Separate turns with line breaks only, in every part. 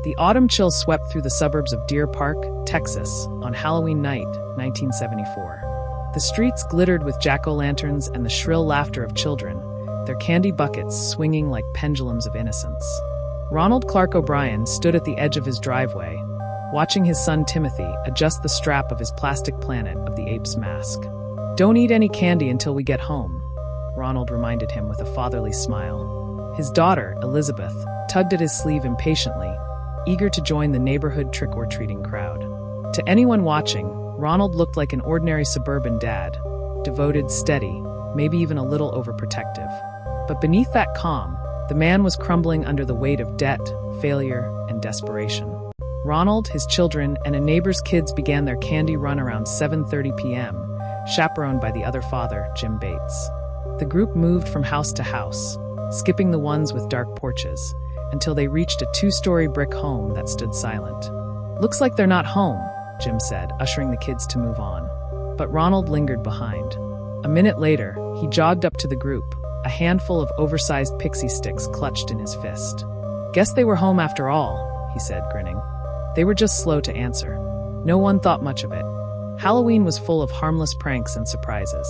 The autumn chill swept through the suburbs of Deer Park, Texas, on Halloween night, 1974. The streets glittered with jack-o'-lanterns and the shrill laughter of children, their candy buckets swinging like pendulums of innocence. Ronald Clark O'Bryan stood at the edge of his driveway, watching his son Timothy adjust the strap of his plastic Planet of the Apes mask. "Don't eat any candy until we get home," Ronald reminded him with a fatherly smile. His daughter, Elizabeth, tugged at his sleeve impatiently, eager to join the neighborhood trick-or-treating crowd. To anyone watching, Ronald looked like an ordinary suburban dad, devoted, steady, maybe even a little overprotective. But beneath that calm, the man was crumbling under the weight of debt, failure, and desperation. Ronald, his children, and a neighbor's kids began their candy run around 7:30 p.m., chaperoned by the other father, Jim Bates. The group moved from house to house, skipping the ones with dark porches, until they reached a 2-story brick home that stood silent. "Looks like they're not home," Jim said, ushering the kids to move on. But Ronald lingered behind. A minute later, he jogged up to the group, a handful of oversized Pixy Stix clutched in his fist. "Guess they were home after all," he said, grinning. They were just slow to answer. No one thought much of it. Halloween was full of harmless pranks and surprises.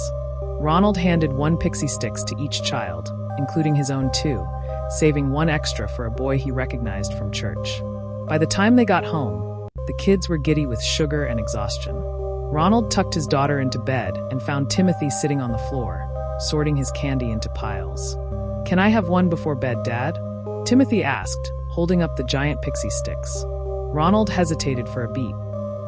Ronald handed 1 Pixy Stix to each child, including his own 2, saving 1 extra for a boy he recognized from church. By the time they got home, the kids were giddy with sugar and exhaustion. Ronald tucked his daughter into bed and found Timothy sitting on the floor, sorting his candy into piles. "Can I have one before bed, Dad?" Timothy asked, holding up the giant Pixy Stix. Ronald hesitated for a beat,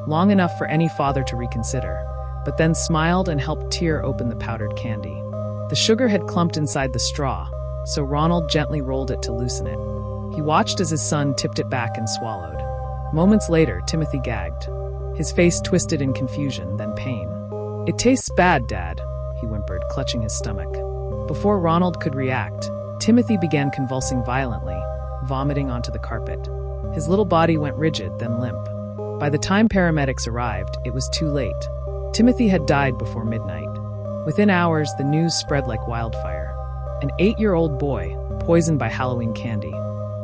long enough for any father to reconsider, but then smiled and helped tear open the powdered candy. The sugar had clumped inside the straw, so Ronald gently rolled it to loosen it. He watched as his son tipped it back and swallowed. Moments later, Timothy gagged. His face twisted in confusion, then pain. "It tastes bad, Dad," he whimpered, clutching his stomach. Before Ronald could react, Timothy began convulsing violently, vomiting onto the carpet. His little body went rigid, then limp. By the time paramedics arrived, it was too late. Timothy had died before midnight. Within hours, the news spread like wildfire. An 8-year-old boy, poisoned by Halloween candy.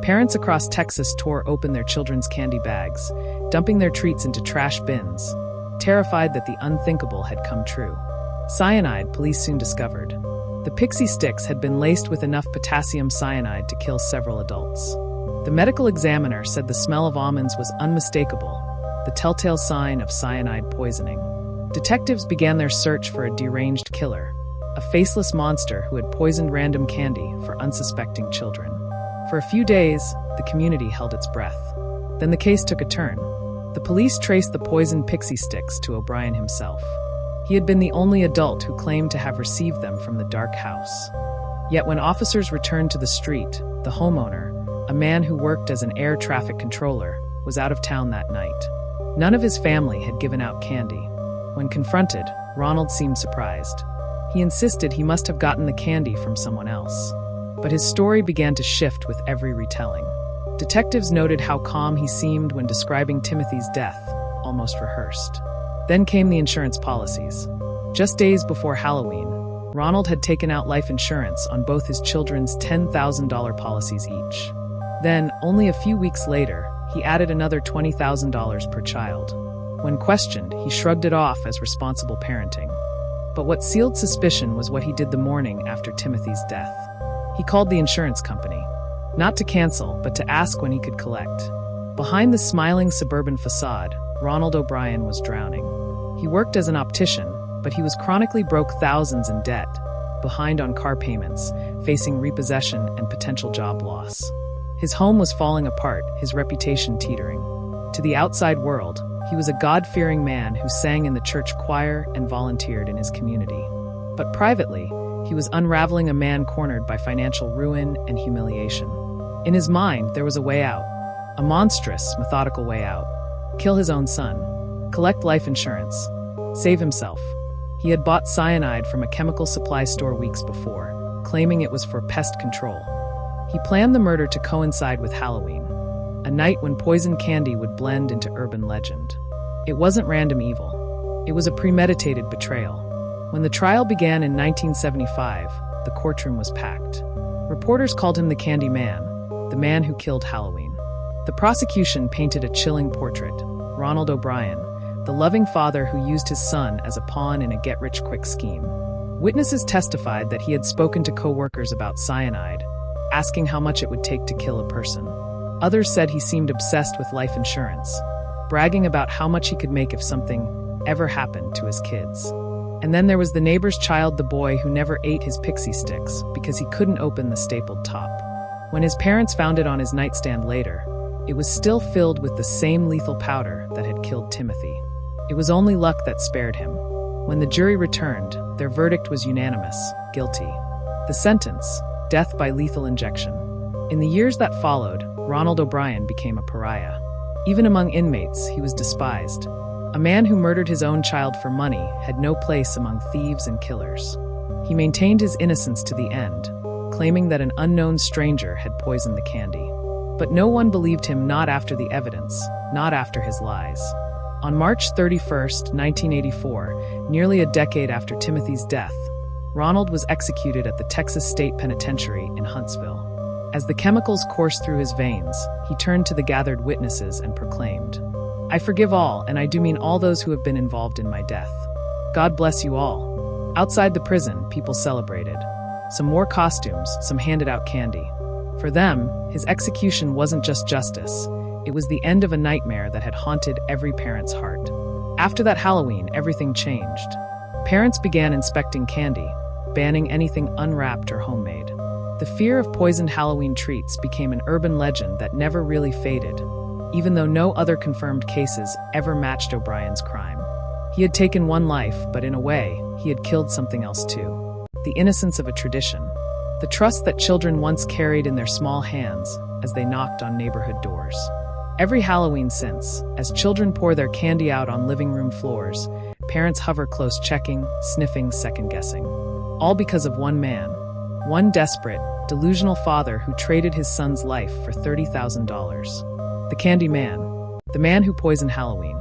Parents across Texas tore open their children's candy bags, dumping their treats into trash bins, terrified that the unthinkable had come true. Cyanide, police soon discovered. The Pixy Stix had been laced with enough potassium cyanide to kill several adults. The medical examiner said the smell of almonds was unmistakable, the telltale sign of cyanide poisoning. Detectives began their search for a deranged killer, a faceless monster who had poisoned random candy for unsuspecting children. For a few days, the community held its breath. Then the case took a turn. The police traced the poisoned Pixy Stix to O'Bryan himself. He had been the only adult who claimed to have received them from the dark house. Yet when officers returned to the street, the homeowner, a man who worked as an air traffic controller, was out of town that night. None of his family had given out candy. When confronted, Ronald seemed surprised. He insisted he must have gotten the candy from someone else. But his story began to shift with every retelling. Detectives noted how calm he seemed when describing Timothy's death, almost rehearsed. Then came the insurance policies. Just days before Halloween, Ronald had taken out life insurance on both his children's $10,000 policies each. Then, only a few weeks later, he added another $20,000 per child. When questioned, he shrugged it off as responsible parenting. But what sealed suspicion was what he did the morning after Timothy's death. He called the insurance company, not to cancel, but to ask when he could collect. Behind the smiling suburban facade, Ronald O'Bryan was drowning. He worked as an optician, but he was chronically broke thousands in debt, behind on car payments, facing repossession and potential job loss. His home was falling apart, his reputation teetering. To the outside world, he was a God-fearing man who sang in the church choir and volunteered in his community. But privately, he was unraveling a man cornered by financial ruin and humiliation. In his mind, there was a way out. A monstrous, methodical way out. Kill his own son. Collect life insurance. Save himself. He had bought cyanide from a chemical supply store weeks before, claiming it was for pest control. He planned the murder to coincide with Halloween, a night when poison candy would blend into urban legend. It wasn't random evil. It was a premeditated betrayal. When the trial began in 1975, the courtroom was packed. Reporters called him the Candy Man, the man who killed Halloween. The prosecution painted a chilling portrait. Ronald O'Bryan, the loving father who used his son as a pawn in a get-rich-quick scheme. Witnesses testified that he had spoken to co-workers about cyanide, asking how much it would take to kill a person. Others said he seemed obsessed with life insurance, bragging about how much he could make if something ever happened to his kids. And then there was the neighbor's child, the boy who never ate his Pixy Stix because he couldn't open the stapled top. When his parents found it on his nightstand later, it was still filled with the same lethal powder that had killed Timothy. It was only luck that spared him. When the jury returned, their verdict was unanimous: guilty. The sentence: death by lethal injection. In the years that followed, Ronald O'Bryan became a pariah. Even among inmates, he was despised. A man who murdered his own child for money had no place among thieves and killers. He maintained his innocence to the end, claiming that an unknown stranger had poisoned the candy. But no one believed him, not after the evidence, not after his lies. On March 31st, 1984, nearly a decade after Timothy's death, Ronald was executed at the Texas State Penitentiary in Huntsville. As the chemicals coursed through his veins, he turned to the gathered witnesses and proclaimed, "I forgive all, and I do mean all those who have been involved in my death. God bless you all." Outside the prison, people celebrated. Some wore costumes, some handed out candy. For them, his execution wasn't just justice. It was the end of a nightmare that had haunted every parent's heart. After that Halloween, everything changed. Parents began inspecting candy, banning anything unwrapped or homemade. The fear of poisoned Halloween treats became an urban legend that never really faded, even though no other confirmed cases ever matched O'Bryan's crime. He had taken one life, but in a way, he had killed something else too. The innocence of a tradition. The trust that children once carried in their small hands as they knocked on neighborhood doors. Every Halloween since, as children pour their candy out on living room floors, parents hover close, checking, sniffing, second-guessing. All because of one man. One desperate, delusional father who traded his son's life for $30,000. The Candy Man. The man who poisoned Halloween.